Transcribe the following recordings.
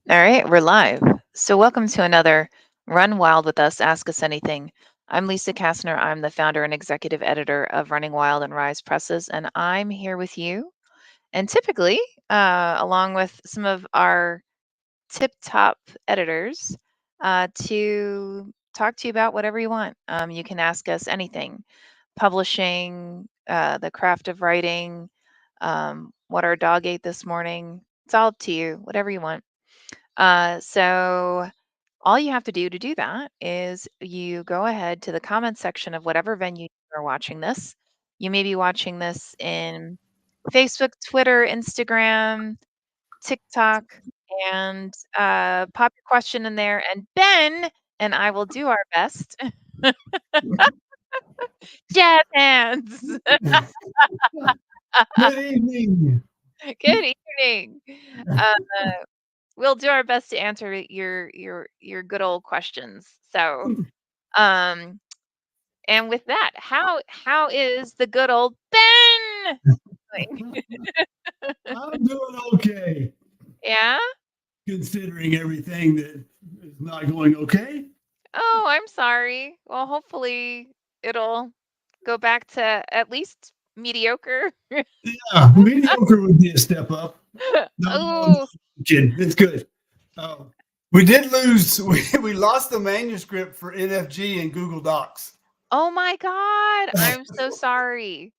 All right, we're live. So, welcome to another Run Wild with Us, Ask Us Anything. I'm Lisa Kastner. I'm the founder and executive editor of Running Wild and Rise Presses, and I'm here with you. And typically, along with some of our tip top editors, to talk to you about whatever you want. You can ask us anything publishing, the craft of writing, what our dog ate this morning. It's all up to you, whatever you want. So all you have to do that is you go ahead to the comment section of whatever venue you're watching this. You may be watching this in Facebook, Twitter, Instagram, TikTok, and pop your question in there. And Ben and I will do our best. Jazz hands. Good evening. Good evening. Uh, we'll do our best to answer your good old questions. So, um, and with that, how is the good old Ben doing? I'm doing okay, Yeah? considering everything that is not going okay. Oh, I'm sorry. Well, hopefully it'll go back to at least mediocre. Yeah, mediocre would be a step up. No, no, no, Oh, kidding. It's good. Um, we did lose. We lost the manuscript for NFG in Google Docs, oh my God. I'm so sorry.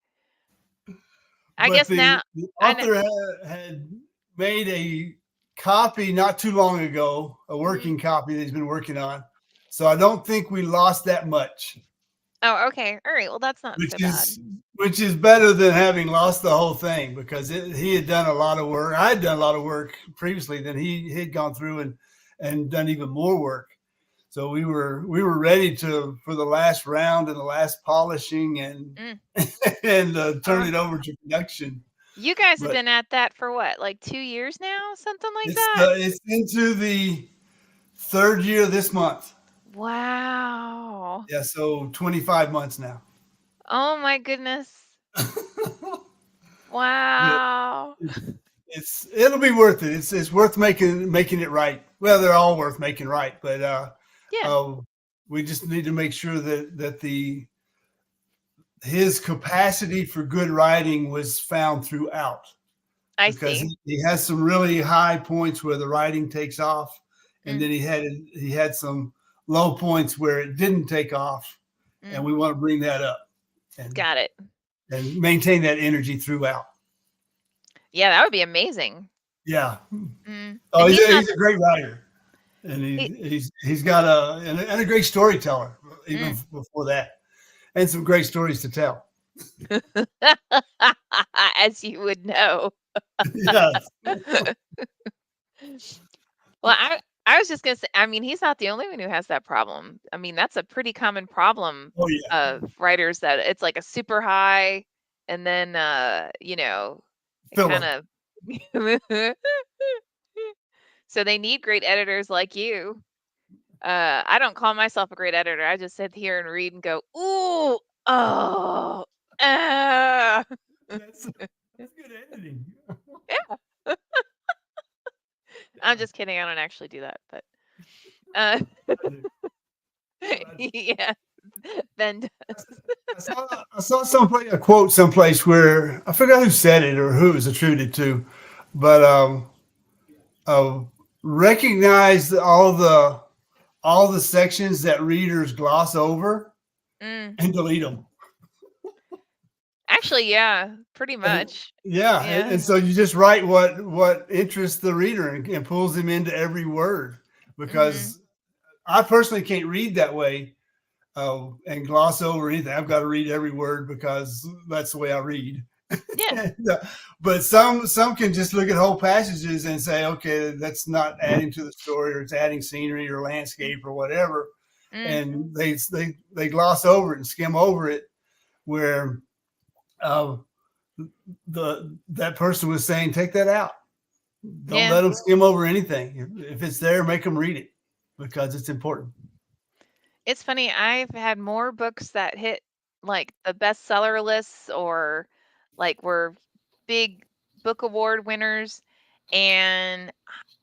I but guess now the I know. author had made a copy not too long ago, a Mhm. working copy that he's been working on. So I don't think we lost that much. Oh, okay. All right. Well, that's not which so bad. is which is better than having lost the whole thing because he had done a lot of work. I had done a lot of work previously. Then he had gone through and done even more work. So we were ready to for the last round and the last polishing and Mm. and turn Uh, it over to production. you guys have But been at that for what, like 2 years now? Something like it's that? it's into the third year this month. Wow. Yeah, so 25 months now. Oh my goodness. But Wow. it'll be worth it. It's worth making it right. Well, they're all worth making right, but Yeah, uh, we just need to make sure that the his capacity for good writing was found throughout I because see. he has some really high points where the writing takes off, and Mm, then he had some low points where it didn't take off, and mm. we want to bring that up and Got it. and maintain that energy throughout. Yeah, that would be amazing. Yeah. Mm. Oh, And he's he's a, not he's a great writer. And he, he's got a great storyteller even mm. before that, and some great stories to tell. As you would know. Yes. Well, I was just gonna say, I mean, he's not the only one who has that problem. I mean, that's a pretty common problem Oh yeah. of writers that it's like a super high and then it kind Filler. of so they need great editors like you. I don't call myself a great editor. I just sit here and read and go, "Ooh, oh, ah." That's good editing. Yeah. I'm just kidding. I don't actually do that, but uh, I do. yeah, Ben does. I saw someplace a quote someplace where I forgot who said it or who it was attributed to, but uh, recognize all the sections that readers gloss over Mm. and delete them. Actually, yeah, pretty And much. yeah, and Yeah. so you just write what interests the reader and pulls him into every word Mhm. because I personally can't read that way and gloss over anything. I've got to read every word because that's the way I read. Yeah. And, but some can just look at whole passages and say, okay, that's not adding to the story, or it's adding scenery or Mm. landscape or whatever, Mm. and they gloss over it and skim over it. Where uh, the that person was saying, take that out. Don't Yeah. let them skim over anything. If it's there, make them read it because it's important. It's funny, I've had more books that hit, like, the bestseller lists or, like, were big book award winners, And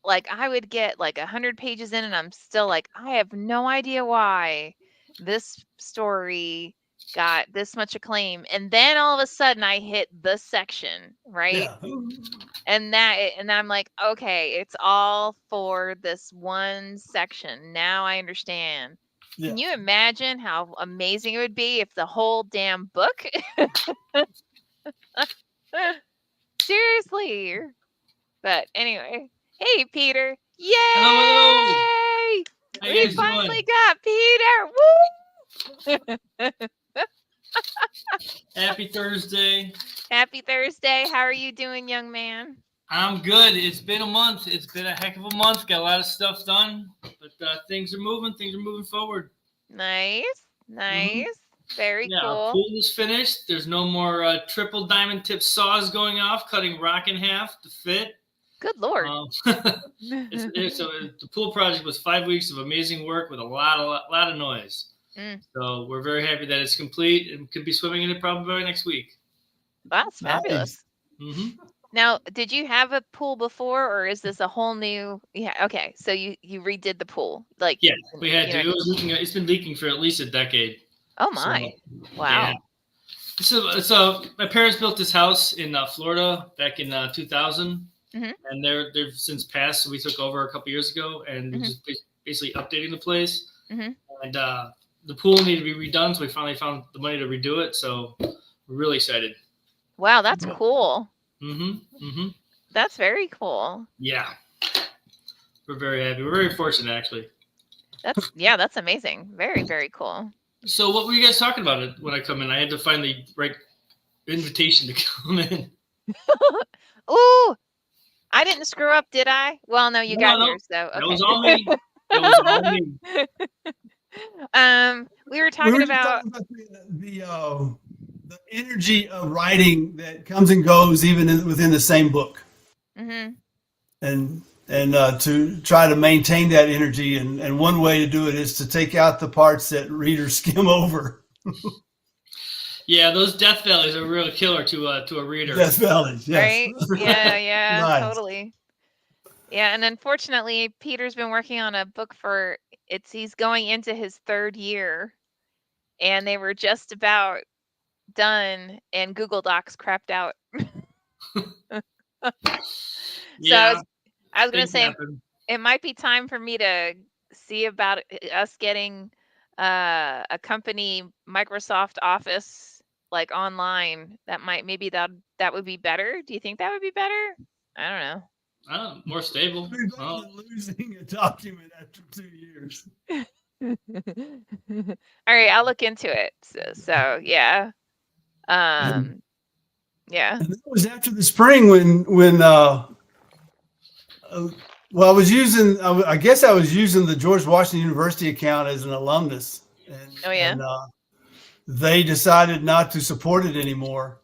like I would get like 100 pages in and I'm still like, I have no idea why this story got this much acclaim. And then all of a sudden I hit the section, right? Yeah. And I'm like, okay, it's all for this one section. Now I understand. Yeah. Can you imagine how amazing it would be if the whole damn book? Seriously. But anyway, hey Peter. Yay! Hello. How you We guys finally doing? got Peter. Woo! Happy Thursday. Happy Thursday. How are you doing, young man? I'm good. It's been a month. It's been a heck of a month. Got a lot of stuff done, but things are moving. Things are moving forward. Nice. Very Yeah, our cool. pool is finished. There's no more triple diamond tip saws going off, cutting rock in half to fit. Good Lord. So the pool project was 5 weeks of amazing work with a lot of noise. So we're very happy that it's complete and could be swimming in it probably by next week. That's fabulous. Mm-hmm. Now, did you have a pool before, or is this a whole new? Yeah. Okay. So you redid the pool, like yeah, we had to. It was leaking. It's been leaking for at least a decade. Oh my! So, wow. Yeah. So my parents built this house in Florida back in 2000, and they've since passed. So we took over a couple years ago, and we just basically updating the place. And the pool needed to be redone, so we finally found the money to redo it. So we're really excited. Wow, that's cool. That's very cool. Yeah, we're very happy. We're very fortunate, actually. That's amazing. Very, very cool. So what were you guys talking about when I come in? I had to find the right invitation to come in. Ooh, I didn't screw up, did I? Well, no, you got here, so okay. That was all me. That was all me. We were talking about the energy of writing that comes and goes even within the same book, and to try to maintain that energy, and one way to do it is to take out the parts that readers skim over. Yeah, those Death Valleys are a real killer to a reader. Death Valleys, yes. Right? Yeah, Nice. Totally. Yeah, and unfortunately, Peter's been working on a book he's going into his 3rd year, and they were just about done, and Google Docs crapped out. Yeah, so I was going to say, it might be time for me to see about us getting a company Microsoft Office like online. That would be better. Do you think that would be better? I don't know. More stable. Losing a document after 2 years. All right, I'll look into it. So yeah. Yeah. And that was after the spring when I was using, I guess I was using the George Washington University account as an alumnus. And they decided not to support it anymore.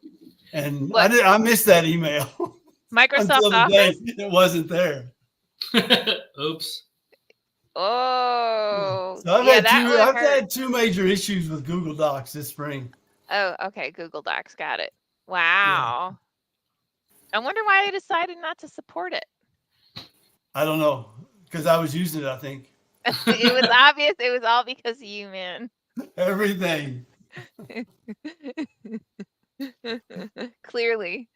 And I missed that email. Microsoft Office? It wasn't there. Oops. Oh. So I've had 2 major issues with Google Docs this spring. Oh, okay. Google Docs. Got it. Wow. Yeah. I wonder why they decided not to support it. I don't know, because I was using it, I think. It was obvious. It was all because of you, man. Everything. Clearly.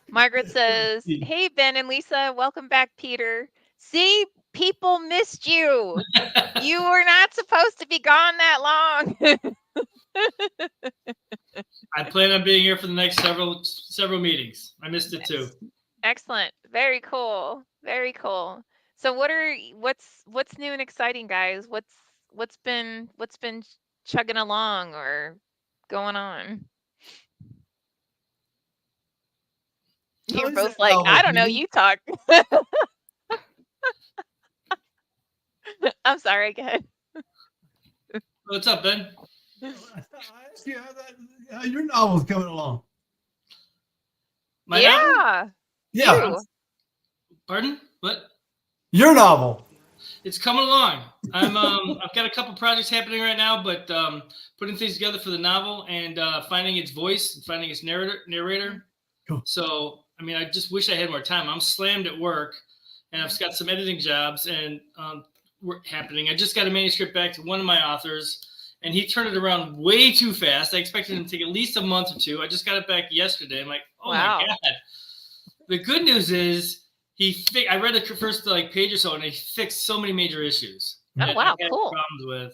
Margaret says, hey, Ben and Lisa, welcome back, Peter. See, people missed you. You were not supposed to be gone that long. I plan on being here for the next several meetings. I missed it too. Excellent. Very cool. Very cool. So what's new and exciting, guys? What's been chugging along or going on? You're both like, I don't know, you talk. I'm sorry, go ahead. What's up, Ben? I asked you how your novel's coming along. My novel? Yeah. Pardon? What? Your novel. It's coming along. I've got a couple projects happening right now, but putting things together for the novel and finding its voice and finding its narrator. Cool. So I mean, I just wish I had more time. I'm slammed at work, and I've got some editing jobs and happening. I just got a manuscript back to one of my authors, and he turned it around way too fast. I expected him to take at least a month or two. I just got it back yesterday. I'm like, oh Wow. my God. The good news is I read the first page or so, and he fixed so many major issues Oh, wow, I had cool. problems with,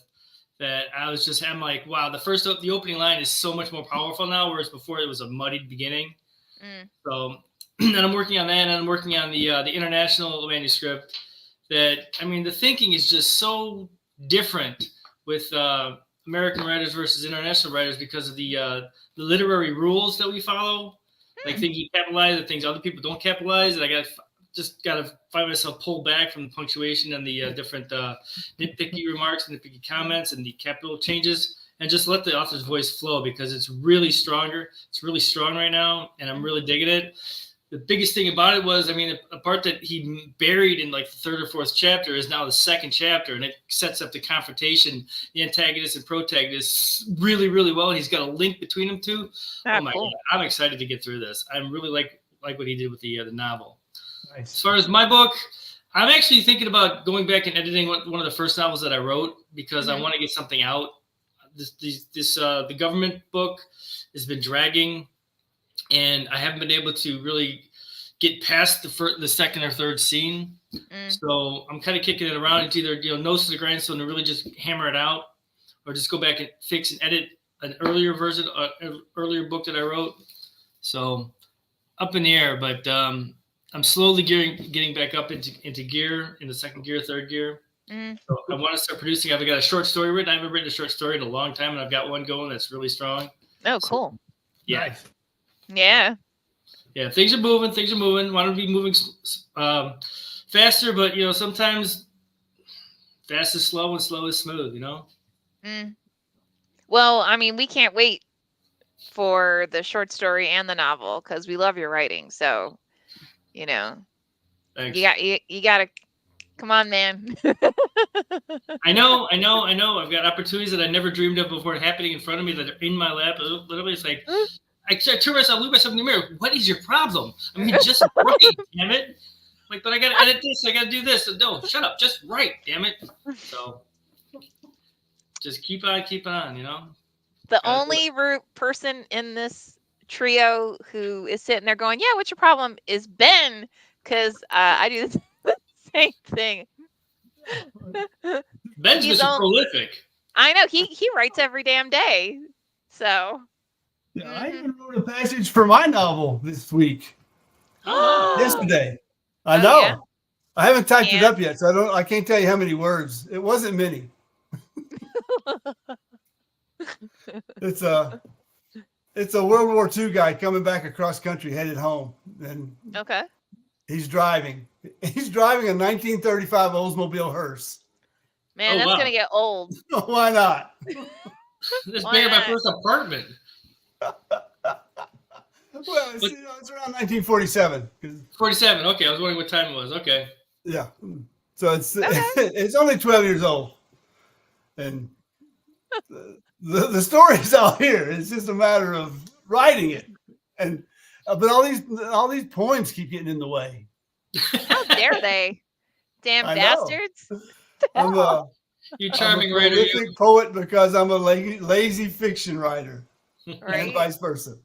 that I'm like, wow, the opening line is so much more powerful now, whereas before it was a muddied beginning. So, and I'm working on that, and I'm working on the international manuscript. That, I mean, the thinking is just so different with American writers versus international writers because of the literary rules that we follow, like things you capitalize and things other people don't capitalize. And I gotta find myself pulled back from the punctuation and the different nitpicky remarks and nitpicky comments and the capital changes, and just let the author's voice flow, because it's really stronger. It's really strong right now, and I'm really digging it. The biggest thing about it was, I mean, a part that he buried in like the third or fourth chapter is now the second chapter, and it sets up the confrontation, the antagonist and protagonist really, really well. And he's got a link between them two. Oh my God, I'm excited to get through this. I really like what he did with the novel. Nice. As far as my book, I'm actually thinking about going back and editing one of the first novels that I wrote, because I want to get something out. The government book has been dragging, and I haven't been able to really get past the second or third scene. So I'm kind of kicking it around. It's either nose to the grindstone to really just hammer it out, or just go back and fix and edit an earlier version, an earlier book that I wrote. So up in the air, but I'm slowly getting back up into gear, in the second gear, third gear. So I want to start producing. I've got a short story written. I haven't written a short story in a long time, and I've got one going that's really strong. Oh, cool. So, yeah. Nice. Yeah. Yeah, things are moving. Want to be moving faster, but sometimes fast is slow and slow is smooth. Well, I mean, we can't wait for the short story and the novel, because we love your writing. So, Thanks. you gotta come on, man. I know. I've got opportunities that I never dreamed of before happening in front of me, that are in my lap. Literally, it's like. I turn myself, look myself in the mirror. What is your problem? I mean, just write, damn it. Like, but I got to edit this. I got to do this. No, shut up. Just write, damn it. So just keep on. The only person in this trio who is sitting there going, yeah, what's your problem, is Ben, because I do the same thing. Ben's Mr. Prolific. I know. He writes every damn day. So. Yeah, I even wrote a passage for my novel this week. Yesterday. I know. Yeah. I haven't typed it up yet, so I can't tell you how many words. It wasn't many. It's a World War II guy coming back across country, headed home. And he's driving. He's driving a 1935 Oldsmobile hearse. Man, that's gonna get old. Why not? This bigger my first apartment. Well, it's around 1947. 47. Okay, I was wondering what time it was. Okay. Yeah. So it's only 12 years old, and the story's out here. It's just a matter of writing it, and but all these poems keep getting in the way. How dare they? Damn bastards! You charming I'm a prolific poet because I'm a lazy fiction writer. Right. And vice versa.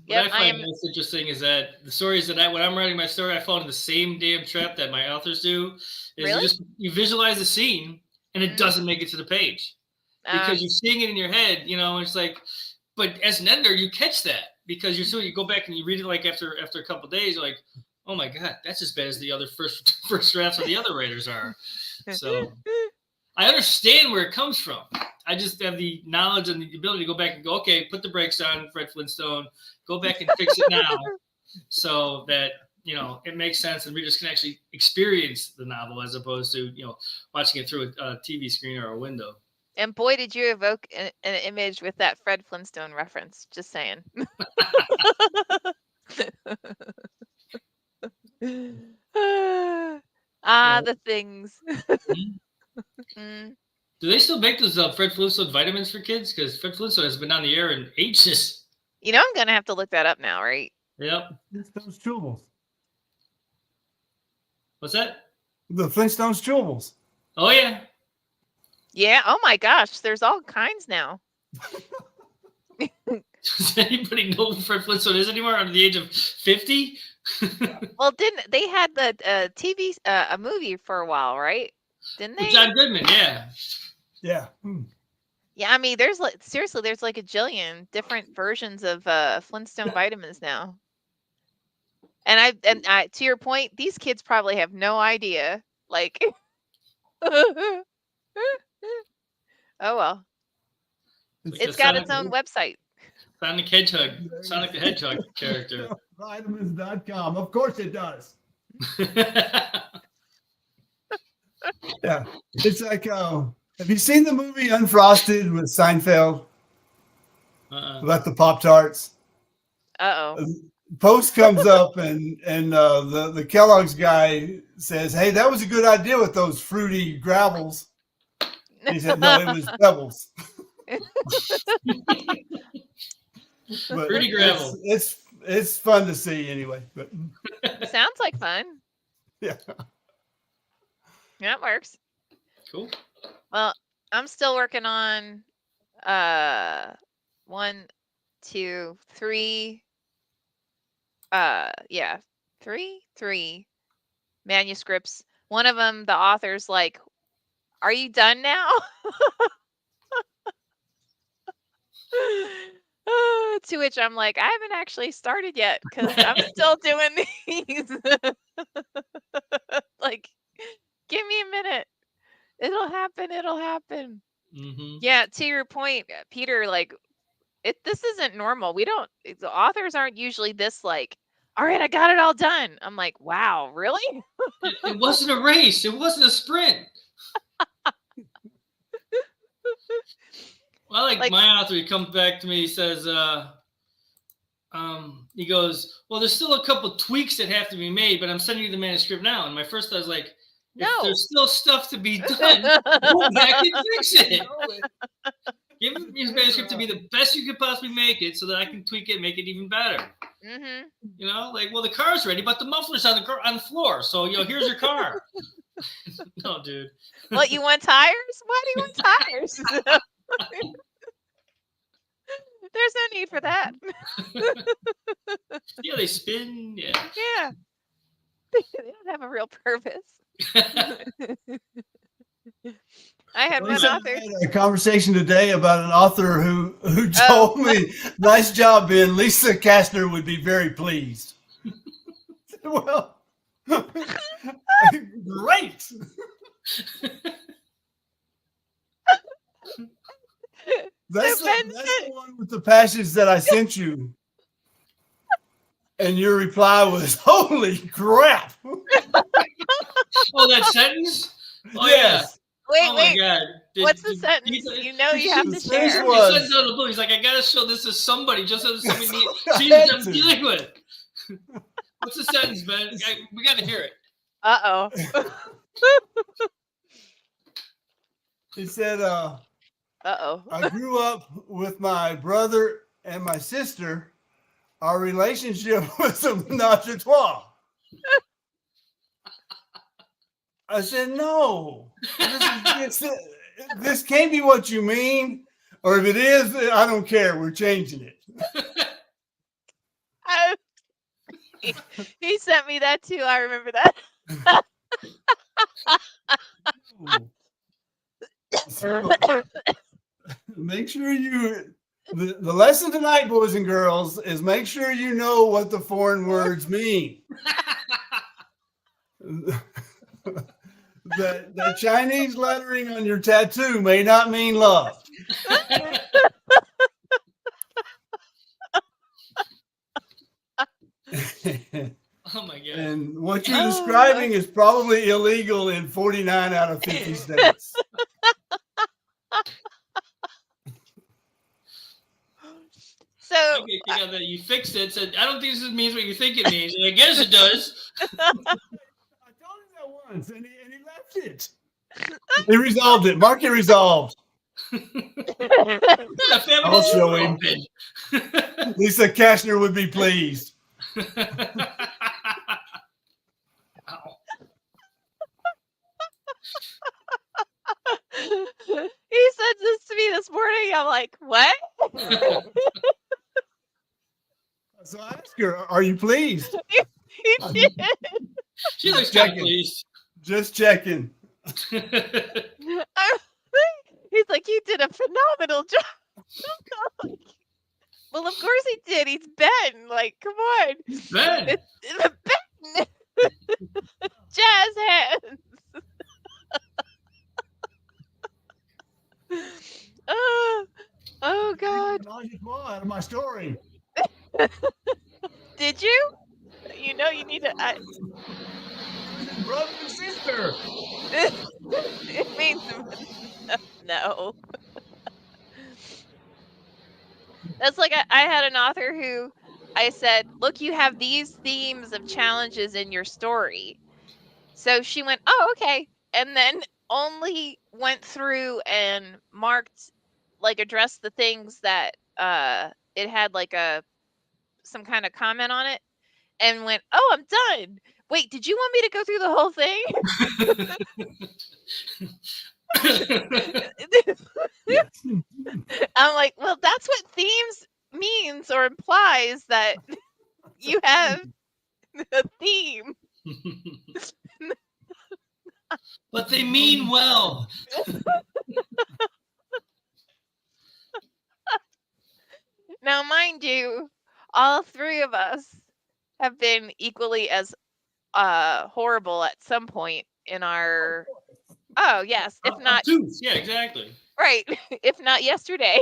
What I find most interesting is that the stories that when I'm writing my story, I fall into the same damn trap that my authors do. Is you visualize the scene and it doesn't make it to the page because you're seeing it in your head. It's like, but as an editor, you catch that because you go back and you read it like after a couple of days, you're like, oh my God, that's as bad as the other first drafts of the other writers are. So I understand where it comes from. I just have the knowledge and the ability to go back and go, okay, put the brakes on, Fred Flintstone, go back and fix it now so that, it makes sense and readers can actually experience the novel as opposed to, watching it through a TV screen or a window. And boy, did you evoke an image with that Fred Flintstone reference. Just saying. The things. Do they still make those Fred Flintstone vitamins for kids? Because Fred Flintstone has been on the air in ages. You know, I'm gonna have to look that up now, right? Yep. Flintstones Chewables. What's that? The Flintstones Chewables. Oh yeah. Yeah. Oh my gosh, there's all kinds now. Does anybody know what Fred Flintstone is anymore under the age of 50? Well, didn't they had the TV a movie for a while, right? Didn't they? With John Goodman, yeah. Yeah. Yeah, I mean, there's like seriously, there's like a jillion different versions of Flintstone vitamins now. And I to your point, these kids probably have no idea. Like, oh well, it's got its own website. Sonic the Hedgehog character. Vitamins.com. Of course it does. Yeah. It's like, have you seen the movie Unfrosted with Seinfeld about the Pop-Tarts? Uh-oh. Post comes up and the Kellogg's guy says, "Hey, that was a good idea with those fruity gravels." He said, "No, it was pebbles." But Fruity gravel. It's fun to see anyway. But Sounds like fun. yeah. Yeah, it works. Cool. Well, I'm still working on 1, 2, 3. Yeah, three manuscripts. One of them, the author's like, "Are you done now?" To which I'm like, "I haven't actually started yet because I'm still doing these." Like, give me a minute. It'll happen. It'll happen. Mm-hmm. Yeah, to your point, Peter, like, this isn't normal. The authors aren't usually this like, "All right, I got it all done." I'm like, wow, really? It wasn't a race. It wasn't a sprint. Well, like my author, he comes back to me, he says, he goes, "Well, there's still a couple tweaks that have to be made, but I'm sending you the manuscript now." And my first thought was like, if there's still stuff to be done, go back and fix it. Give his manuscript to be the best you could possibly make it so that I can tweak it, make it even better. Mm-hmm. You know, like, well, the car's ready, but the muffler's on the floor. So, here's your car. No, dude. What, you want tires? Why do you want tires? There's no need for that. Yeah, they spin. Yeah. Yeah. They don't have a real purpose. I had one author. I had a conversation today about an author who told me, "Nice job, Ben. Lisa Kastner would be very pleased." Well, great. That's the one with the passage that I sent you. And your reply was, "Holy crap." Oh, that sentence? Oh, yes. Yeah. Wait. My God. What's the sentence? You have to share. He says out of the blue. He's like, "I got to show this to somebody just so somebody sees I'm dealing with." What's the sentence, man? We got to hear it. Uh-oh. He said, uh-oh. "I grew up with my brother and my sister. Our relationship was a menage a trois." I said, "No, this can't be what you mean. Or if it is, I don't care. We're changing it." He sent me that too. I remember that. So, make sure the lesson tonight, boys and girls, is make sure you know what the foreign words mean. The Chinese lettering on your tattoo may not mean love. Oh my God. And what you're describing is probably illegal in 49 out of 50 states. So that you fixed it. Said, "I don't think this means what you think it means." And I guess it does. I told him that once, and he left it. He resolved it. Mark it resolved. I'll show him. Lisa Kastner would be pleased. He said this to me this morning. I'm like, what? So I asked her, "Are you pleased?" He did. She looks Checking. pleased. Just checking. He's like, you did a phenomenal job. Well, of course he did. He's Ben. Like, come on. Ben. Ben. Jazz hands. Oh God. Out of my story. Did you? You know you need to. Brother and sister. It means no. That's like I had an author who I said, look, you have these themes of challenges in your story. So she went, oh, okay. And then only went through and marked, like addressed the things that it had like some kind of comment on it, and went, oh, I'm done. Wait, did you want me to go through the whole thing? I'm like, well, that's what themes means or implies, that you have a theme. But they mean well. Now, mind you, all three of us have been equally as horrible at some point in our. Oh yes, if not, yeah, exactly. right, if not yesterday.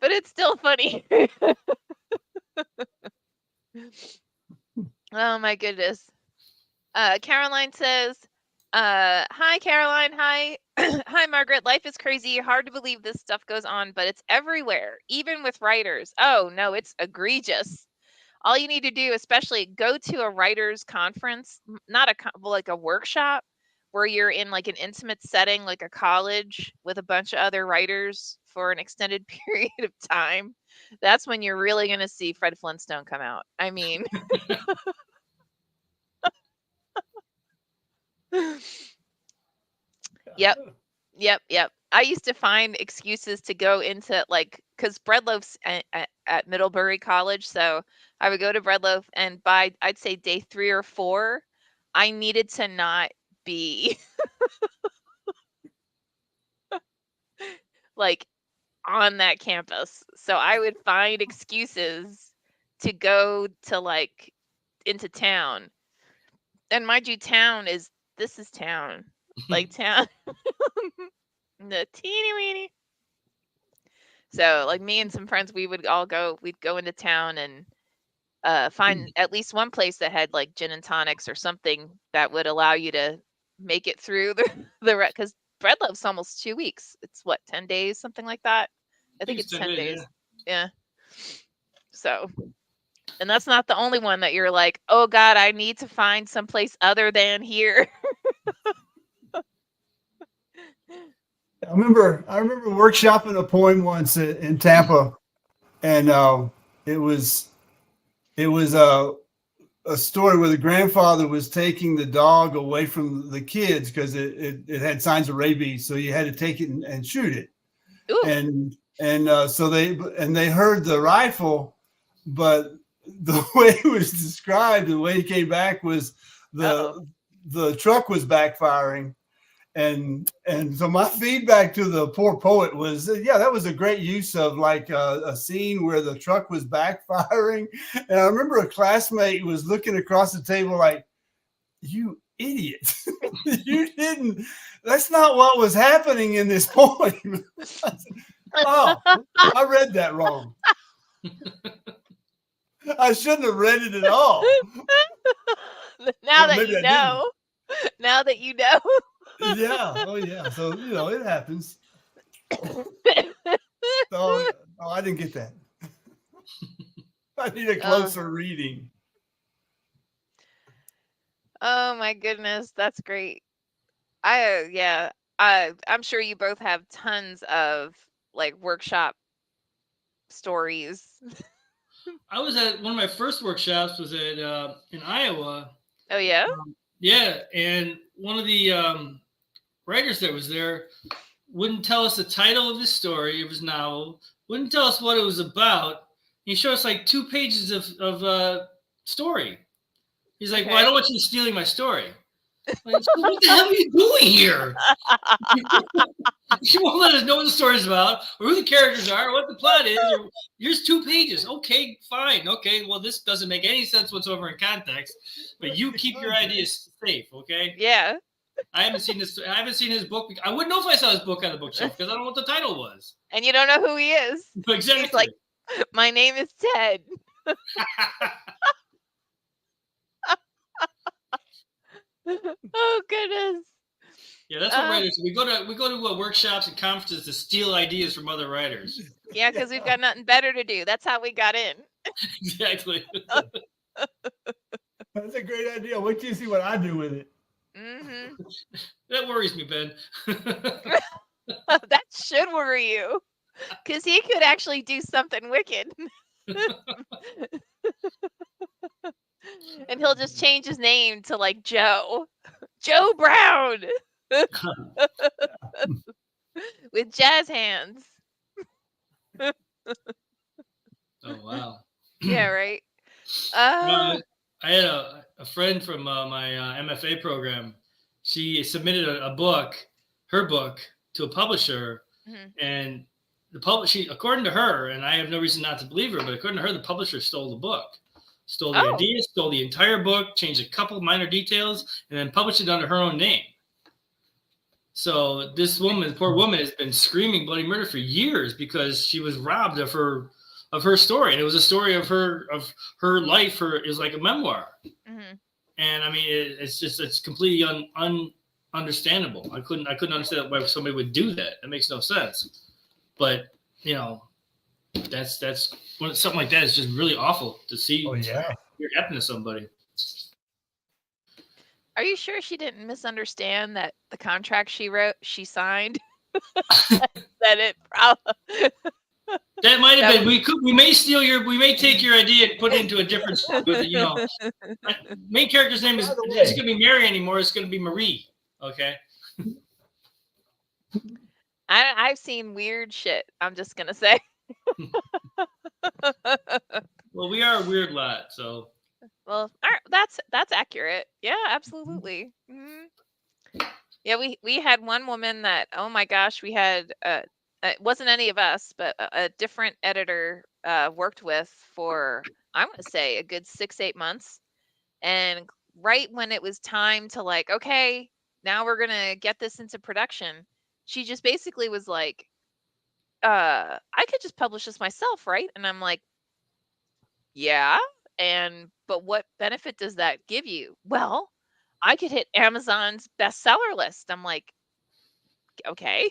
But it's still funny. Oh my goodness. Caroline says, hi Caroline, hi. Hi Margaret, life is crazy, hard to believe this stuff goes on, but it's everywhere, even with writers. Oh no, it's egregious. All you need to do, especially, go to a writers conference, not like a workshop, where you're in like an intimate setting, like a college with a bunch of other writers for an extended period of time. That's when you're really going to see Fred Flintstone come out. I mean, Yep. I used to find excuses to go into, like, because Breadloaf's at Middlebury College, so I would go to Breadloaf, and by, I'd say, day 3 or 4, I needed to not be like on that campus. So I would find excuses to go to, like, into town. And mind you, this is town. Like town. The teeny weeny. So like me and some friends, we'd go into town and find at least one place that had like gin and tonics or something that would allow you to make it through the because Breadloaf's almost 2 weeks. It's what, 10 days, something like that. I think it's 10 days. Yeah. So, and that's not the only one that you're like, oh God, I need to find someplace other than here. I remember workshopping a poem once in Tampa, and it was a story where the grandfather was taking the dog away from the kids because it had signs of rabies, so you had to take it and shoot it. Ooh. So they heard the rifle, but the way it was described, the way he came back was the truck was backfiring. And so my feedback to the poor poet was, yeah, that was a great use of like a scene where the truck was backfiring. And I remember a classmate was looking across the table like, you idiot. You didn't. That's not what was happening in this poem. Oh, I read that wrong. I shouldn't have read it at all. Now that you know. Now that you know. Yeah. Oh, yeah. So, it happens. Oh, I didn't get that. I need a closer reading. Oh, my goodness. That's great. Yeah. I'm sure you both have tons of like workshop stories. I was at one of my first workshops was at in Iowa. Oh yeah. Yeah, and one of the writers that was there wouldn't tell us the title of his story of his novel, wouldn't tell us what it was about. He showed us like 2 pages of story. He's like, Okay. "Well, I don't want you stealing my story." Like, so what the hell are you doing here? You won't let us know what the story's about, or who the characters are, or what the plot is. Or here's 2 pages. Okay, fine. Okay, well, this doesn't make any sense whatsoever in context. But you keep your ideas safe, okay? Yeah. I haven't seen this. I haven't seen his book. I wouldn't know if I saw his book on the bookshelf because I don't know what the title was. And you don't know who he is. Exactly. He's like, my name is Ted. Oh goodness. Yeah, that's what writers. We go to workshops and conferences to steal ideas from other writers. Yeah, because we've got nothing better to do. That's how we got in. Exactly. That's a great idea. Wait till you see what I do with it. Mm-hmm. That worries me, Ben. That should worry you, because he could actually do something wicked. And he'll just change his name to like Joe Brown with jazz hands. Oh wow. Yeah, right. I had a friend from my MFA program. She submitted a book, her book, to a publisher, and the publisher, according to her, and I have no reason not to believe her, but according to her, the publisher stole the book, stole the idea, stole the entire book, changed a couple minor details, and then published it under her own name. So this woman, poor woman, has been screaming bloody murder for years because she was robbed of her story, and it was a story of her life. It was like a memoir, and I mean, it's completely understandable. I couldn't understand why somebody would do that. It makes no sense. But you know, that's when something like that is just really awful to see. Oh yeah, happen to somebody. Are you sure she didn't misunderstand that the contract she signed? That it probably. That might have been. We may take your idea and put it into a different. You know, main character's name is it's gonna be Mary anymore. It's gonna be Marie. Okay. I've seen weird shit. I'm just gonna say. Well, we are a weird lot, so. Well, that's accurate. Yeah, absolutely. Mm-hmm. Yeah, we had one woman that, oh my gosh, we had it wasn't any of us, but a different editor worked with for, I'm going to say, a good 6-8 months. And right when it was time to like, okay, now we're going to get this into production, she just basically was like, I could just publish this myself, right? And I'm like, yeah. But what benefit does that give you? Well, I could hit Amazon's bestseller list. I'm like, okay.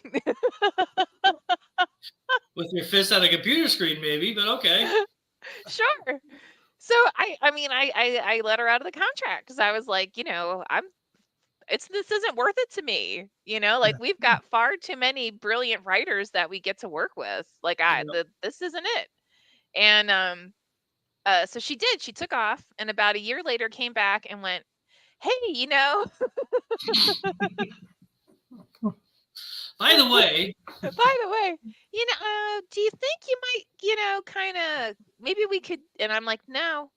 With your fist on a computer screen, maybe, but okay. Sure. So I mean, I let her out of the contract because I was like, you know, this isn't worth it to me. You know, like we've got far too many brilliant writers that we get to work with. Like this isn't it. And so she did. She took off, and about a year later came back and went, hey, you know. By the way, you know, do you think you might, you know, kind of maybe we could? And I'm like, no.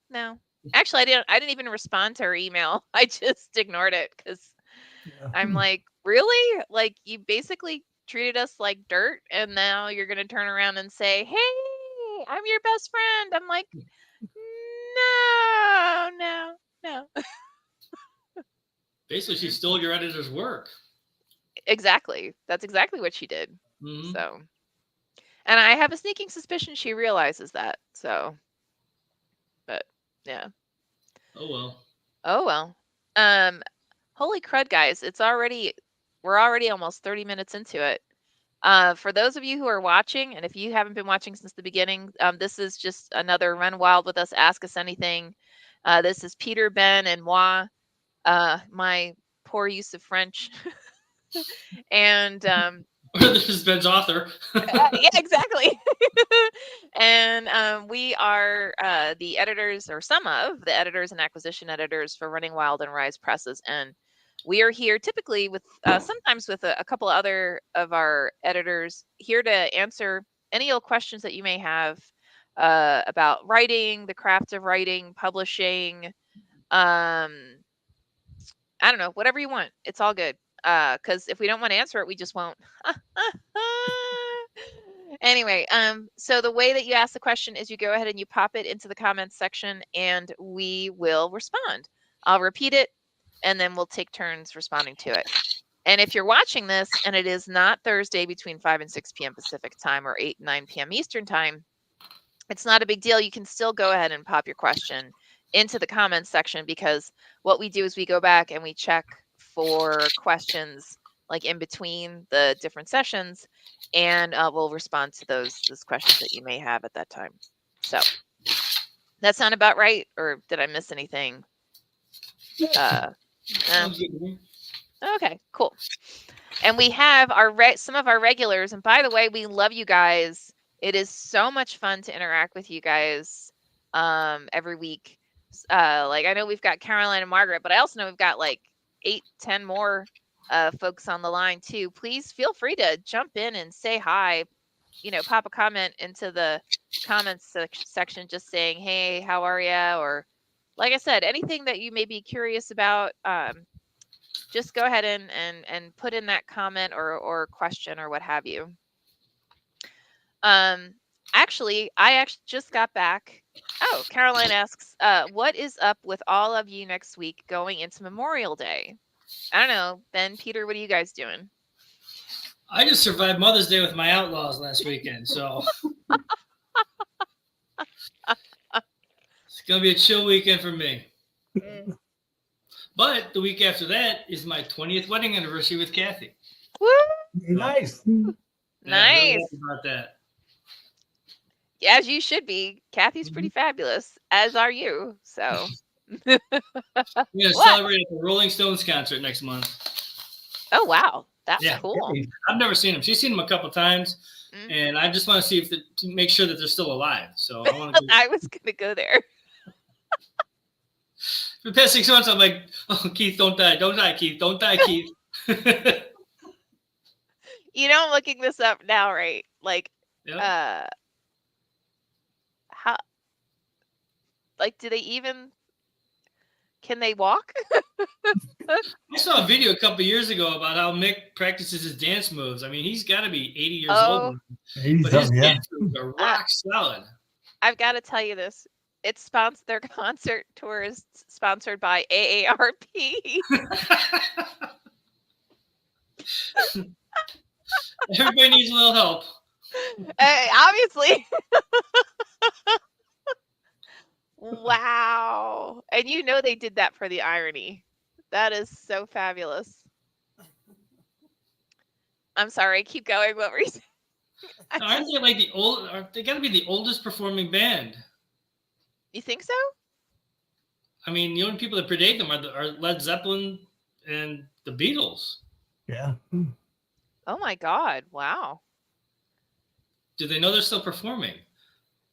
Actually, I didn't even respond to her email. I just ignored it because I'm like, really? Like you basically treated us like dirt, and now you're gonna turn around and say, hey, I'm your best friend. I'm like, no. Basically, she stole your editor's work. Exactly. That's exactly what she did. Mm-hmm. So, and I have a sneaking suspicion she realizes that. So, but yeah. Oh well. Holy crud, guys! We're already almost 30 minutes into it. For those of you who are watching, and if you haven't been watching since the beginning, this is just another Run Wild with Us, Ask Us Anything. This is Peter, Ben, and moi. My poor use of French. And Or there's Ben's author. yeah, exactly. And we are the editors, or some of the editors and acquisition editors for Running Wild and Rise Presses. And we are here typically with sometimes with a couple other of our editors here to answer any old questions that you may have about writing, the craft of writing, publishing. I don't know, whatever you want. It's all good. Because if we don't want to answer it, we just won't. Anyway, so the way that you ask the question is you go ahead and you pop it into the comments section and we will respond. I'll repeat it and then we'll take turns responding to it. And if you're watching this and it is not Thursday between 5 and 6 p.m. Pacific time or 8 and 9 p.m. Eastern time, it's not a big deal. You can still go ahead and pop your question into the comments section, because what we do is we go back and we check for questions like in between the different sessions, and we'll respond to those questions that you may have at that time. So that sound about right, or did I miss anything? Okay, cool. And we have our some of our regulars, and by the way, we love you guys. It is so much fun to interact with you guys every week. Like, I know we've got Caroline and Margaret, but I also know we've got like 8-10 more folks on the line too. Please feel free to jump in and say hi. You know, pop a comment into the comments section just saying, hey, how are you? Or like I said, anything that you may be curious about, just go ahead and put in that comment or question or what have you. Actually, I just got back. Oh, Caroline asks, what is up with all of you next week going into Memorial Day? I don't know. Ben, Peter, what are you guys doing? I just survived Mother's Day with my Outlaws last weekend, so it's going to be a chill weekend for me. But the week after that is my 20th wedding anniversary with Kathy. Woo! Nice. Nice. Really happy about that. As you should be. Kathy's pretty fabulous, as are you. So we're going to celebrate at the Rolling Stones concert next month. Oh, wow. That's cool. I've never seen them. She's seen them a couple times, and I just want to see to make sure that they're still alive. So I want to. I was going to go there. For the past 6 months, I'm like, oh, Keith, don't die. Don't die, Keith. Don't die, Keith. You know, I'm looking this up now, right? Like, how, like, do they even, can they walk? I saw a video a couple years ago about how Mick practices his dance moves. I mean, he's got to be 80 years old. But his dance moves are rock solid. I've got to tell you this. It's sponsored. Their concert tour is sponsored by AARP. Everybody needs a little help. Obviously. Wow. And you know they did that for the irony. That is so fabulous. I'm sorry. Keep going. What were you saying? Aren't they like the old? They got to be the oldest performing band. You think so? I mean, the only people that predate them are Led Zeppelin and the Beatles. Yeah. Oh my God! Wow. Do they know they're still performing?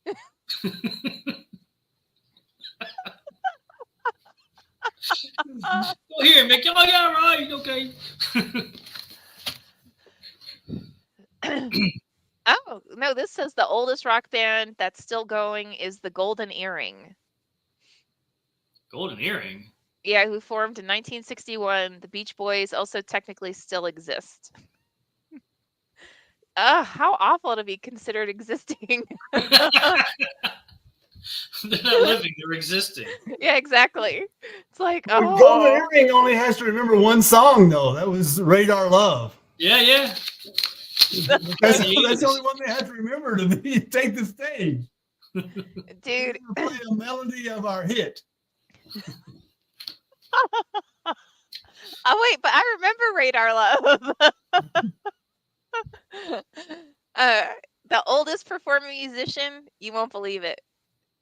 Go here, Mick. Oh yeah, right. Okay. Oh, no, this says the oldest rock band that's still going is the Golden Earring. Golden Earring? Yeah, who formed in 1961. The Beach Boys also technically still exist. How awful to be considered existing. They're not living, they're existing. Yeah, exactly. It's like, oh. Golden Earring only has to remember one song, though. That was Radar Love. Yeah. That's the only one they have to remember to take the stage. Dude. Play a melody of our hit. Oh, wait, but I remember Radar Love. The oldest performing musician, you won't believe it,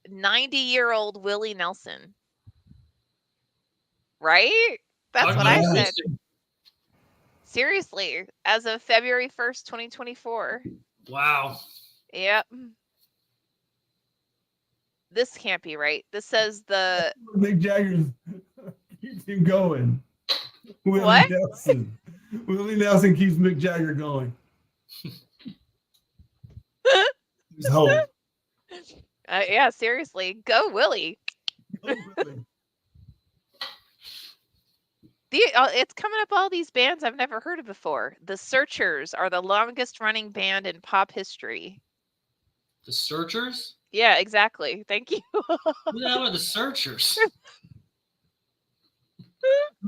90-year-old Willie Nelson. Right? That's what I said. Seriously, as of February 1st, 2024. Wow. Yep. This can't be right. This says the Mick Jagger keeps him going. Willie What? Nelson. Willie Nelson keeps Mick Jagger going. There's hope. yeah, seriously, go Willie. Go, Willie. It's coming up all these bands I've never heard of before. The Searchers are the longest running band in pop history. The Searchers? Yeah, exactly. Thank you. Who the hell are the Searchers?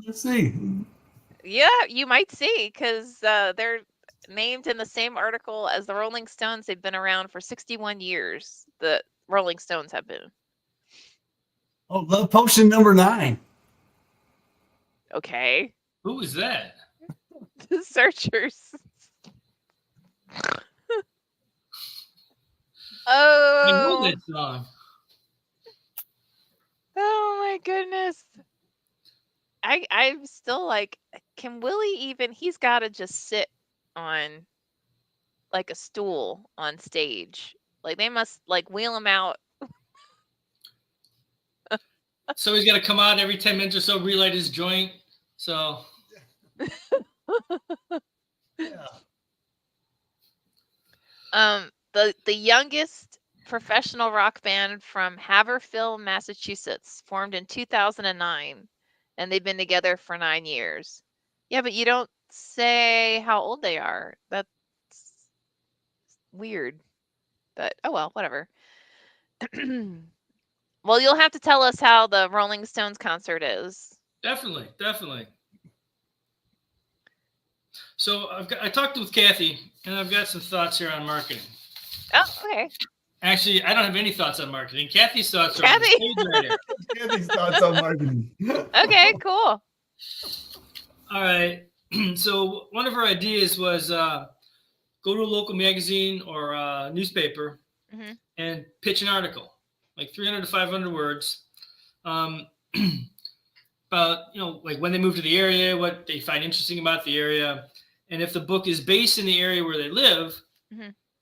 Let's see. Yeah, you might see, because they're named in the same article as the Rolling Stones. They've been around for 61 years. The Rolling Stones have been. Oh, Love Potion number 9. Okay. Who is that? The Searchers. I know Oh. that song. Oh my goodness. I'm still like, can Willie even, he's got to just sit on like a stool on stage. Like they must like wheel him out. So he's got to come out every 10 minutes or so, relight his joint. So Yeah. The youngest professional rock band from Haverhill, Massachusetts, formed in 2009, and they've been together for 9 years. Yeah, but you don't say how old they are. That's weird. But oh well, whatever. Well, you'll have to tell us how the Rolling Stones concert is. definitely. So I talked with Kathy, and I've got some thoughts here on marketing. Oh, okay. Actually, I don't have any thoughts on marketing. Kathy's thoughts are on the Kathy. page right here. Kathy's thoughts on marketing. Okay, cool. All right. So one of her ideas was go to a local magazine or newspaper and pitch an article, like 300 to 500 words, about, like when they move to the area, what they find interesting about the area. And if the book is based in the area where they live,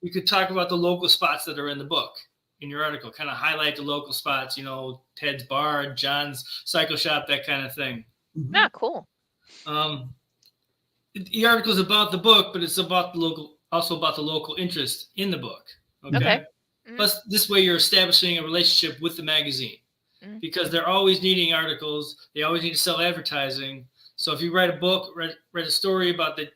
you could talk about the local spots that are in the book, in your article, kind of highlight the local spots, Ted's Bar, John's Cycle Shop, that kind of thing. Ah, cool. The article is about the book, but it's about also about the local interest in the book. Okay. Plus, this way you're establishing a relationship with the magazine because they're always needing articles. They always need to sell advertising. So if you write a book, read a story about the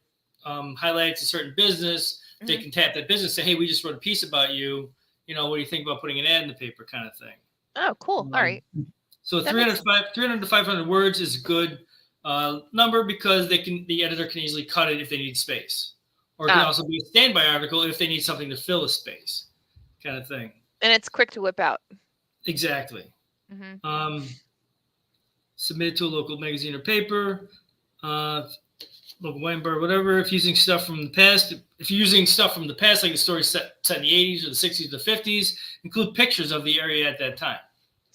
highlights a certain business, they can tap that business and say, hey, we just wrote a piece about you. What do you think about putting an ad in the paper, kind of thing? Oh, cool. All right. So 300 to 500 words is a good number because the editor can easily cut it if they need space. Or it can also be a standby article if they need something to fill a space, kind of thing. And it's quick to whip out. Exactly. Submit to a local magazine or paper, local wine bar, whatever. If using stuff from the past, like a story set in the 80s or the 60s or the 50s, include pictures of the area at that time.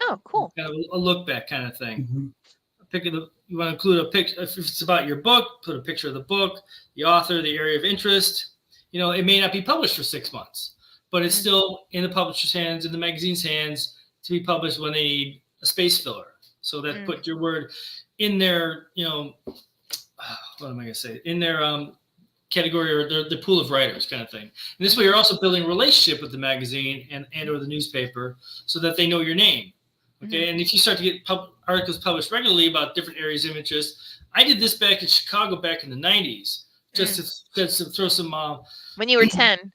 Oh, cool. Kind of a look back kind of thing. You want to include a picture. If it's about your book, put a picture of the book, the author, the area of interest. It may not be published for 6 months, but it's still in the publisher's hands, in the magazine's hands, to be published when they need a space filler. So that put your word in their, what am I going to say? In their category or the pool of writers, kind of thing. And this way, you're also building a relationship with the magazine and or the newspaper, so that they know your name. Okay, and if you start to get articles published regularly about different areas of interest, I did this back in Chicago back in the 90s, just to throw some when you were 10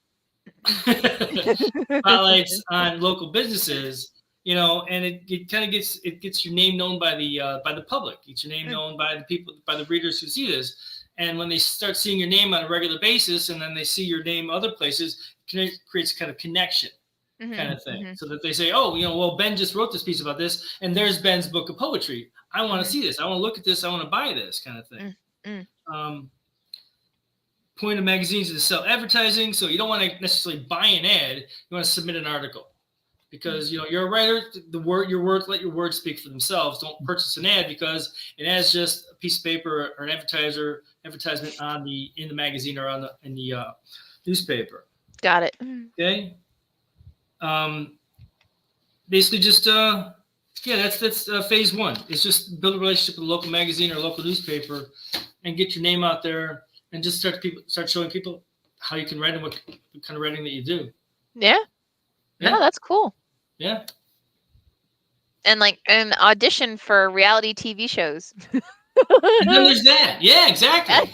highlights on local businesses, and it kind of gets your name known by the public, gets your name known by the people, by the readers who see this. And when they start seeing your name on a regular basis, and then they see your name other places, it creates a kind of connection. Kind of thing, so that they say, oh, well, Ben just wrote this piece about this, and there's Ben's book of poetry. I want to see this. I want to look at this. I want to buy this, kind of thing. Point of magazines is to sell advertising, so you don't want to necessarily buy an ad. You want to submit an article. because you're a writer. Let your words speak for themselves. Don't purchase an ad because an ad is just a piece of paper or an advertisement in the magazine or in the newspaper. Got it. Okay. Basically, just that's phase one. It's just build a relationship with a local magazine or local newspaper, and get your name out there, and just start showing people how you can write and what kind of writing that you do. Yeah. No, that's cool. Yeah. And an audition for reality TV shows. And then there's that. Yeah, exactly.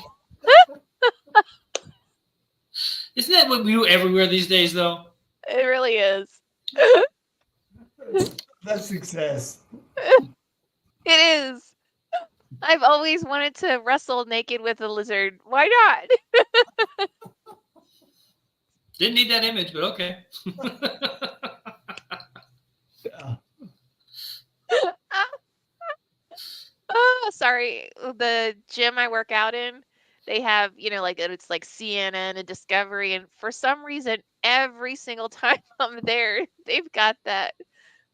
Isn't that what we do everywhere these days, though? It really is. That's success. It is. I've always wanted to wrestle naked with a lizard. Why not? Didn't need that image, but okay. Oh, sorry. The gym I work out in, they have, it's like CNN and Discovery. And for some reason, every single time I'm there, they've got that.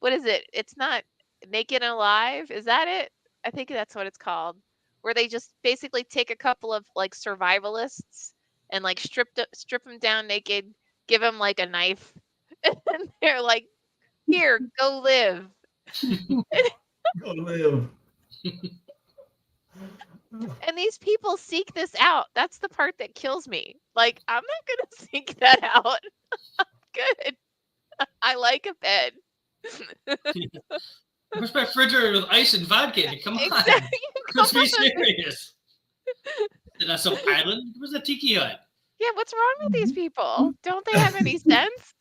What is it? It's not Naked and Alive. Is that it? I think that's what it's called. Where they just basically take a couple of survivalists and strip them down naked, give them a knife, and they're like, "Here, go live." Go live. And these people seek this out. That's the part that kills me. I'm not gonna seek that out. Good. I like a bed. Where's my refrigerator with ice and vodka? Come on. Exactly. Let's be serious. Is that some island? Where's the tiki hut? Yeah, what's wrong with these people? Don't they have any sense?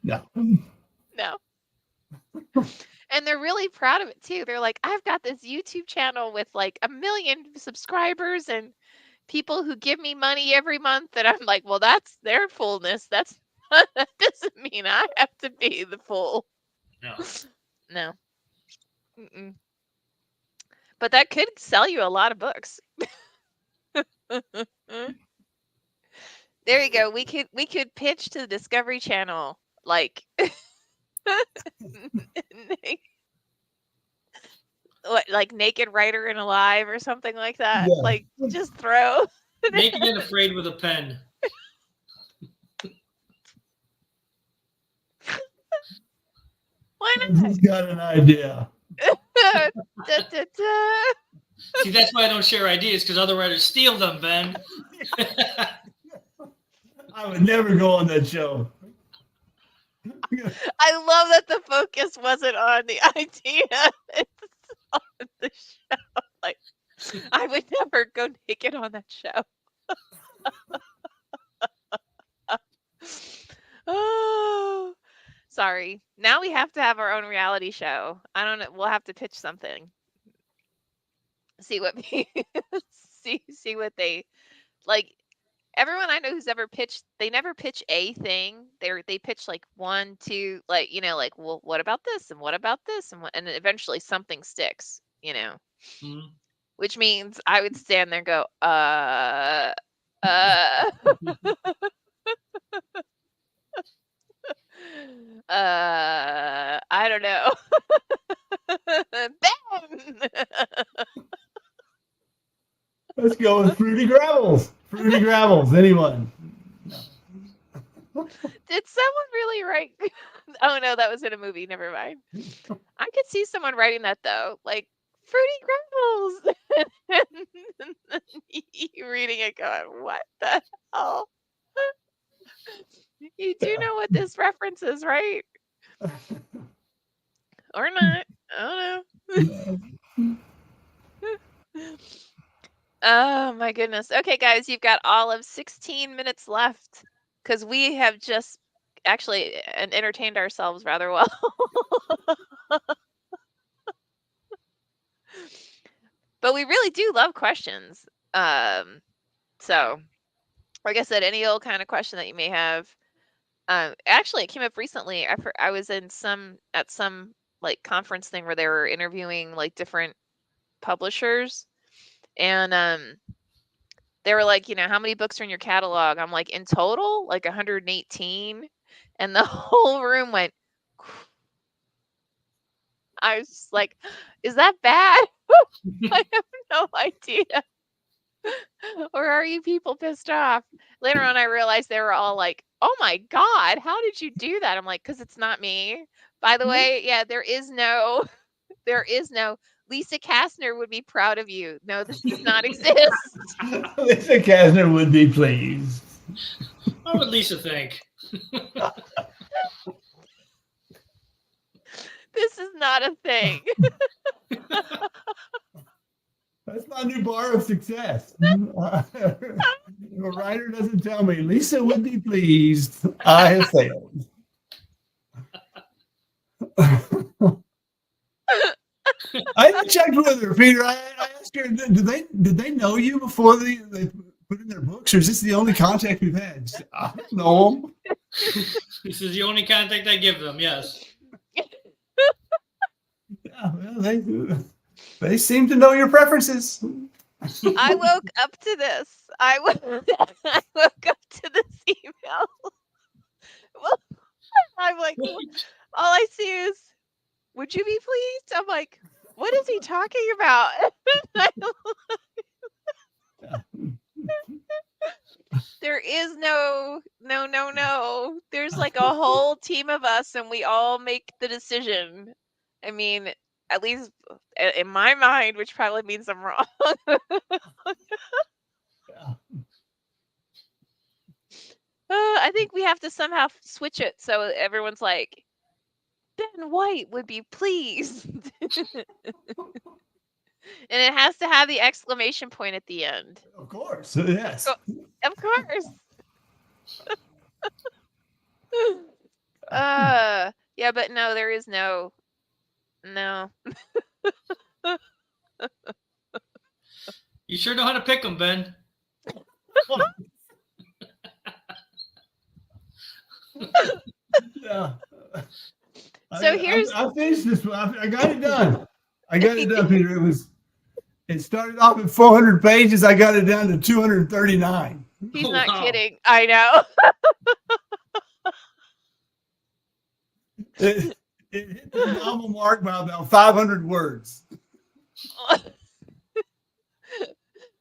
No. No. And they're really proud of it too. They're like, I've got this YouTube channel with 1 million subscribers and people who give me money every month. And I'm like, well, that's their fullness. That doesn't mean I have to be the fool. No. No. Mm-mm. But that could sell you a lot of books. There you go. We could pitch to the Discovery Channel what, Naked Writer and Alive or something like that. Yeah. Just throw. Naked and Afraid with a pen. Why He's not? got an idea. Da, da, da. See, that's why I don't share ideas, because other writers steal them, Ben. I would never go on that show. I love that the focus wasn't on the idea. It's on the show. I would never go naked on that show. Oh, sorry. Now we have to have our own reality show. I don't know. We'll have to pitch something. See what see what they like. Everyone I know who's ever pitched, they never pitch a thing. They pitch 1, 2, well, what about this and what about this and eventually something sticks, Mm-hmm. Which means I would stand there and go, I don't know. Ben! Let's go with Fruity Gravels. Fruity Gravels. Anyone? Did someone really write? Oh no, that was in a movie. Never mind. I could see someone writing that though, Fruity Gravels. You reading it, going, "What the hell?" You do know what this reference is, right? Or not? I don't know. Oh my goodness. Okay, guys, you've got all of 16 minutes left because we have just actually entertained ourselves rather well. But we really do love questions. So, like I said, any old kind of question that you may have. Actually, it came up recently. I was at some conference thing where they were interviewing different publishers. And they were like, how many books are in your catalog? I'm like, in total, 118. And the whole room went. I was just like, is that bad? I have no idea. Or are you people pissed off? Later on, I realized they were all like, oh my God, how did you do that? I'm like, because it's not me. By the way, yeah, there is no, Lisa Kastner would be proud of you. No, this does not exist. Lisa Kastner would be pleased. What would Lisa think? This is not a thing. That's my new bar of success. If a writer doesn't tell me, Lisa would be pleased, I have failed. I even checked with her, Peter. I asked her, did they know you before they put in their books, or is this the only contact we've had? She said, I don't know them. This is the only contact I give them. Yes. Yeah, well, they seem to know your preferences. I woke up to this. I woke up to this email. Well, I'm like, all I see is, would you be pleased? I'm like, what is he talking about? There is no. There's like a whole team of us, and we all make the decision. I mean, at least in my mind, which probably means I'm wrong. I think we have to somehow switch it so everyone's like, Ben White would be pleased. And it has to have the exclamation point at the end. Of course, yes. Of course. Yeah, but no, there is no. You sure know how to pick them, Ben. Yeah. So here's. I finished this one. I got it done. Peter. It started off at 400 pages. I got it down to 239. He's not kidding. I know. It hit the novel mark by about 500 words.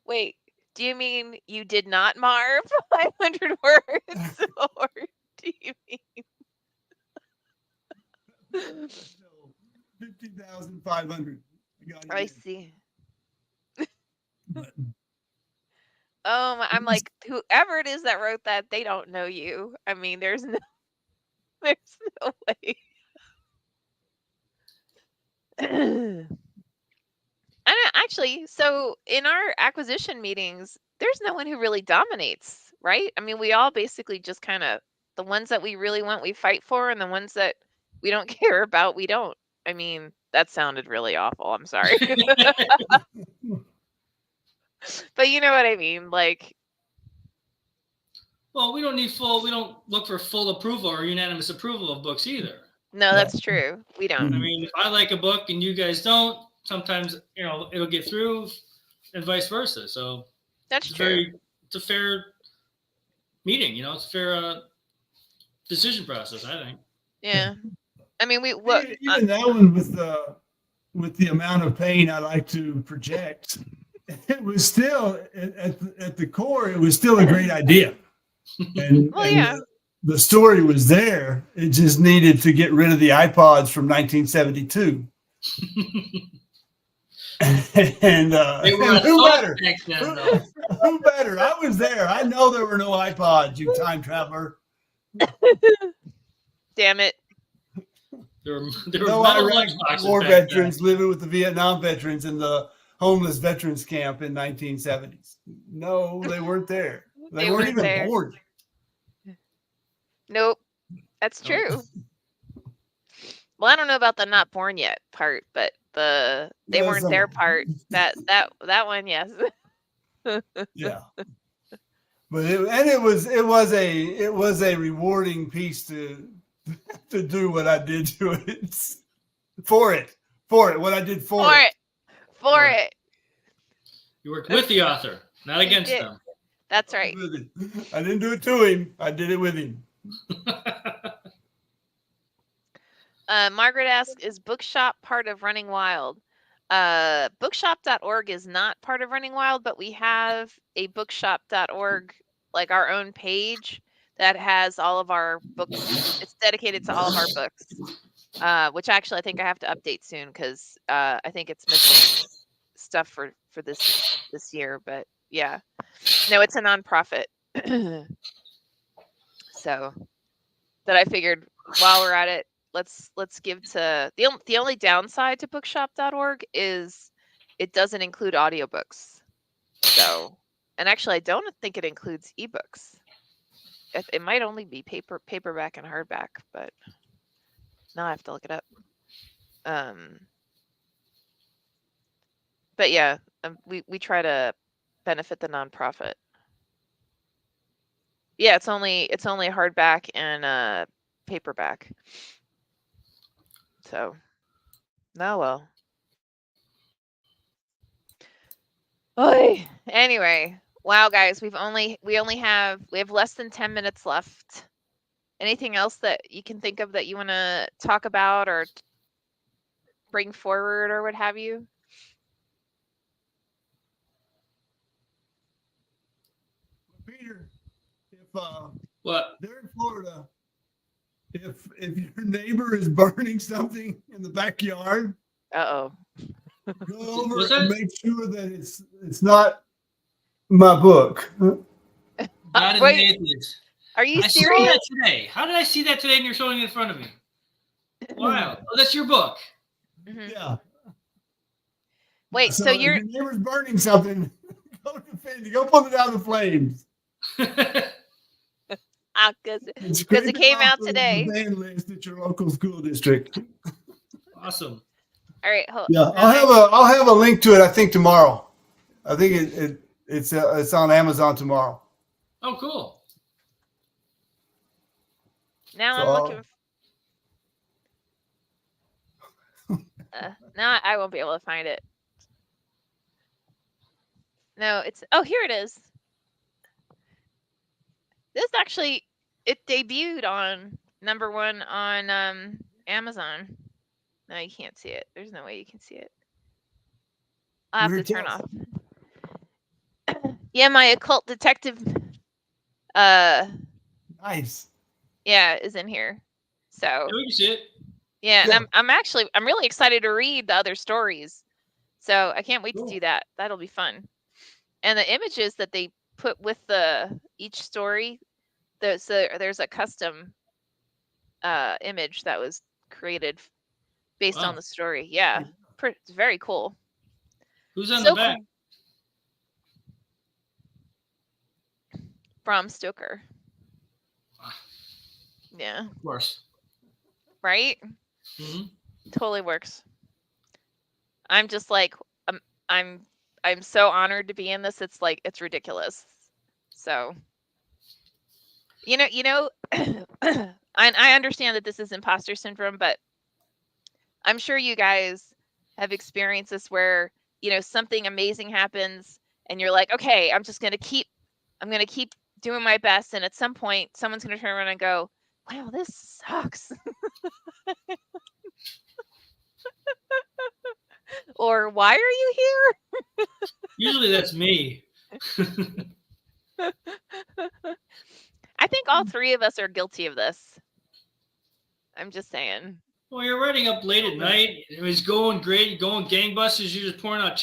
Wait, do you mean you did not marv 500 words? Or do you mean 50,500? I see. I'm like, whoever it is that wrote that, they don't know you. I mean, there's no way. Actually, so in our acquisition meetings, there's no one who really dominates, right? I mean, we all basically just kind of, the ones that we really want, we fight for, and the ones that we don't care about, we don't. I mean, that sounded really awful. I'm sorry. But you know what I mean? Like, well, we don't look for full approval or unanimous approval of books either. No, that's true. We don't. I mean, if I like a book and you guys don't, sometimes, it'll get through and vice versa. So that's true. It's a fair meeting, it's a fair decision process, I think. Yeah. I mean, even that one with the amount of pain I like to project, it was still at the core, it was still a great idea. And, yeah. The story was there. It just needed to get rid of the iPods from 1972. And who better? Who better? I was there. I know there were no iPods, you time traveler. Damn it. There were no Iraq war veterans living with the Vietnam veterans in the homeless veterans camp in 1970s. No, they weren't there. They weren't even there. born. Nope. That's true. Well, I don't know about the not born yet part, but they weren't their part. That one, yes. Yeah. But it was a rewarding piece to do what I did to it. For it. What I did for it. You worked with the author, not against them. That's right. I didn't do it to him. I did it with him. Margaret asks, is Bookshop part of Running Wild? Bookshop.org is not part of Running Wild, but we have a bookshop.org, like our own page that has all of our books. It's dedicated to all of our books, which actually I think I have to update soon because I think it's missing stuff for this year. But yeah, no, it's a nonprofit. So that I figured while we're at it, let's give to the only downside to bookshop.org is it doesn't include audiobooks. So, and actually I don't think it includes ebooks. It might only be paperback and hardback, but now I have to look it up. But yeah, we try to benefit the nonprofit. Yeah, it's only hardback and paperback. So, no, well. Oy. Anyway, wow, guys, we have less than 10 minutes left. Anything else that you can think of that you want to talk about or bring forward or what have you? Peter, if What? they're in Florida, if your neighbor is burning something in the backyard, Uh-oh. go over Was and that- make sure that it's not my book. God wait, is atheist. are you I saw serious? that today. How did I see that today and you're showing it in front of me? Wow. Oh, that's your book. Mhm. Yeah. Wait, so if you're your neighbor's burning something, go put it out of the flames. because it came out today. The ban list at your local school district. Awesome. All right, hold. Yeah, I'll have a link to it. I think tomorrow. I think it's on Amazon tomorrow. Oh, cool. Now So I'm looking. Now I won't be able to find it. No, it's here it is. This actually it debuted on #1 on Amazon. No, you can't see it. There's no way you can see it. I'll have to turn off. Yeah, my occult detective Nice. yeah, is in here. So Yeah, we can see it. yeah, Yeah. and I'm really excited to read the other stories. So I can't wait Cool. to do that. That'll be fun. And the images that they put with each story, there's a custom image that was created based Wow. on the story. Yeah, it's very cool. Who's on So the back? cool. Bram Stoker. Yeah, Of course. right? Mm-hmm. Totally works. I'm just like I'm so honored to be in this. It's like it's ridiculous. So you know I understand that this is imposter syndrome, but I'm sure you guys have experienced this where something amazing happens and you're like, okay, I'm gonna keep doing my best, and at some point someone's gonna turn around and go, wow, this sucks. Or why are you here? Usually that's me. I think all three of us are guilty of this. I'm just saying. Well, you're writing up late at night. It was going great, going gangbusters. You're just pouring out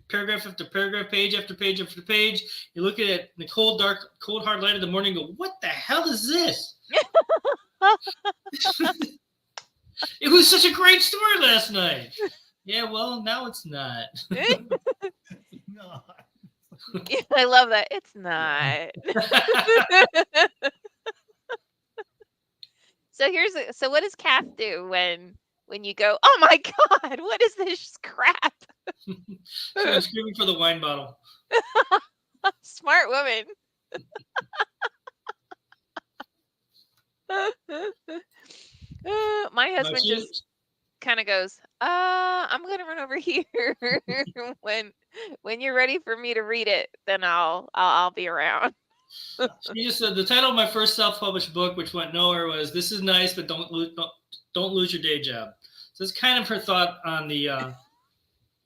paragraph after paragraph, page after page after page. You look at it in the cold, hard light of the morning and go, what the hell is this? It was such a great story last night. Yeah, well, now it's not. No. I love that. It's not. So what does Kath do when you go, oh my God, what is this crap? So I'm screaming for the wine bottle. Smart woman. My husband just kind of goes, I'm gonna run over here. when you're ready for me to read it, then I'll be around. She just said the title of my first self-published book, which went nowhere, was "This is nice, but don't don't lose your day job. So it's kind of her thought on the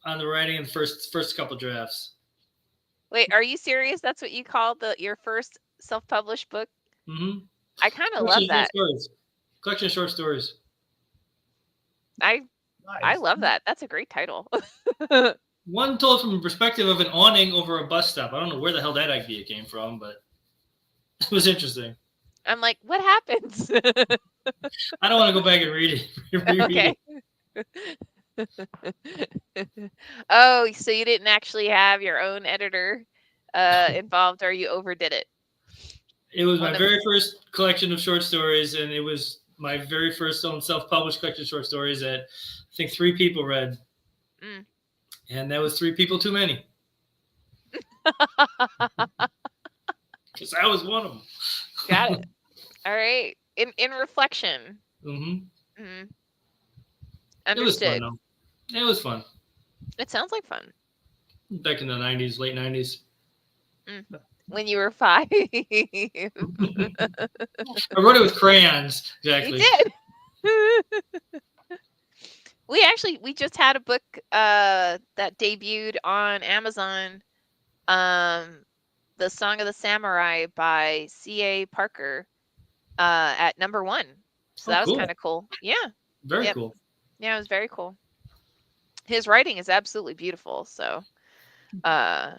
writing in the first couple drafts. Wait, are you serious? That's what you called your first self-published book? Mm-hmm. I kind of love that. Collection of short stories. I love that. That's a great title. One told from the perspective of an awning over a bus stop. I don't know where the hell that idea came from, but it was interesting. I'm like, what happens? I don't want to go back and read it. Okay. Oh, so you didn't actually have your own editor involved, or you overdid it? It was my very first collection of short stories, and it was my very first own self-published collection of short stories that I think 3 people read. Mm. And that was 3 people too many. Because I was one of them. Got it. All right. In reflection. Mm-hmm. Mm-hmm. Understood. It was fun. It sounds like fun. Back in the 90s, late 90s. When you were 5. I wrote it with crayons. Exactly. You did. We just had a book that debuted on Amazon. The Song of the Samurai by C.A. Parker at #1. So that was kind of cool. Yeah. Very cool. Yeah, it was very cool. His writing is absolutely beautiful. So I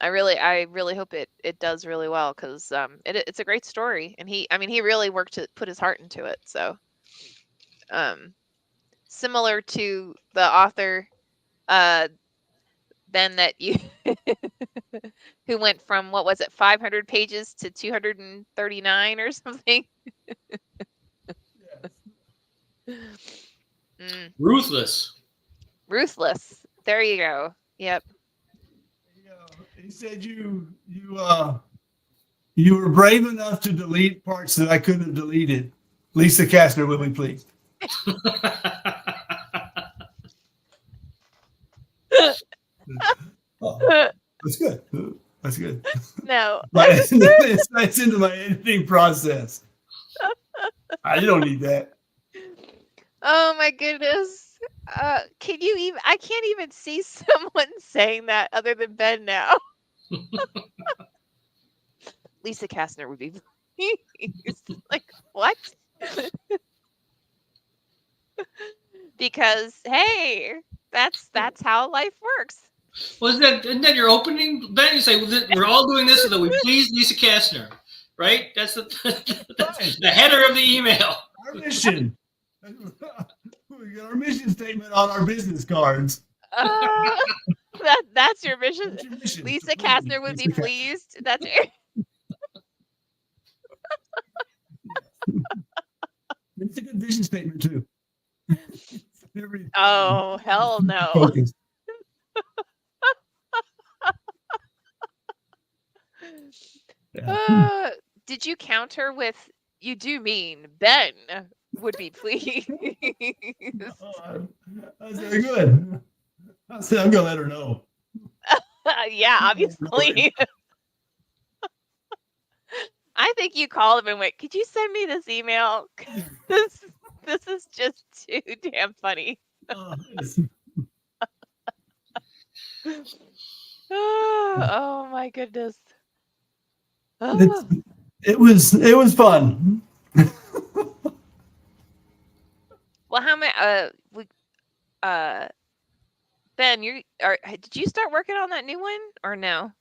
really hope it does really well, because it's a great story, and he really worked to put his heart into it. So similar to the author Ben that you who went from, what was it, 500 pages to 239 or something. Ruthless. There you go. Yep. He said you were brave enough to delete parts that I couldn't have deleted. Lisa Kastner, will we please? Oh, that's good. That's good. No. It's into my editing process. I don't need that. Oh my goodness. Can you even? I can't even see someone saying that other than Ben now. Lisa Kastner would be like, what? Because hey, that's how life works. Well, isn't that your opening, Ben? You say, we're all doing this so that we please Lisa Kastner, right? That's the header of the email. Our mission. We got our mission statement on our business cards. That's your mission. Lisa Kastner would be pleased. That's it. It's a good vision statement too. Oh, hell no. Did you counter with, you do mean Ben would be pleased? That's very good. I said, I'm going to let her know. Yeah, obviously. I think you called him and went, could you send me this email? This is just too damn funny. Oh my goodness. It was fun. Well, how many Ben, did you start working on that new one or no?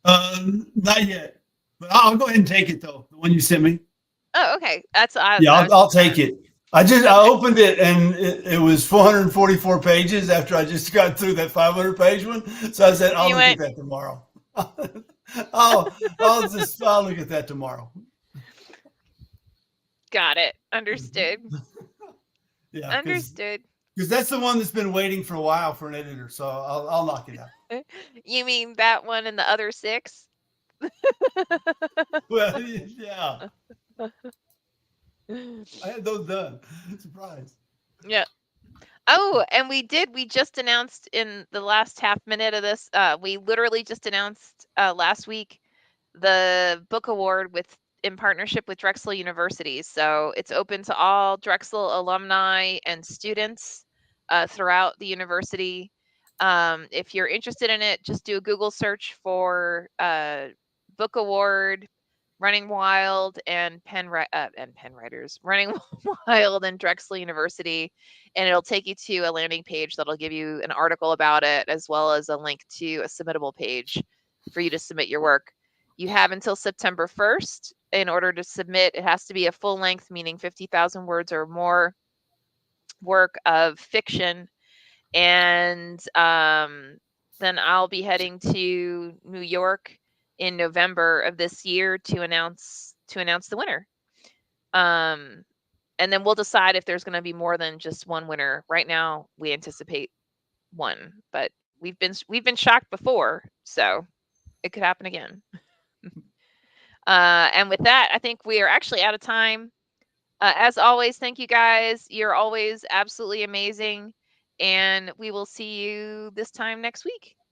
Not yet. But I'll go ahead and take it though. The one you sent me. Oh, okay. I'll take it. I opened it and it was 444 pages after I just got through that 500 page one. So I said, I'll look at that tomorrow. I'll look at that tomorrow. Got it. Understood. Yeah. Understood. Because that's the one that's been waiting for a while for an editor. So I'll knock it out. You mean that one and the other 6? Well, yeah. I had those done. Surprise. Yeah. Oh, and we just announced in the last half minute of this, we literally just announced last week the book award with in partnership with Drexel University. So it's open to all Drexel alumni and students throughout the university. If you're interested in it, just do a Google search for Book Award, Running Wild, and Penn Writers, Running Wild and Drexel University, and it'll take you to a landing page that'll give you an article about it, as well as a link to a submittable page for you to submit your work. You have until September 1st in order to submit. It has to be a full length, meaning 50,000 words or more work of fiction. And then I'll be heading to New York in November of this year to announce the winner. And then we'll decide if there's going to be more than just one winner. Right now, we anticipate one, but we've been shocked before, so it could happen again. And with that, I think we are actually out of time. As always, thank you guys. You're always absolutely amazing. And we will see you this time next week.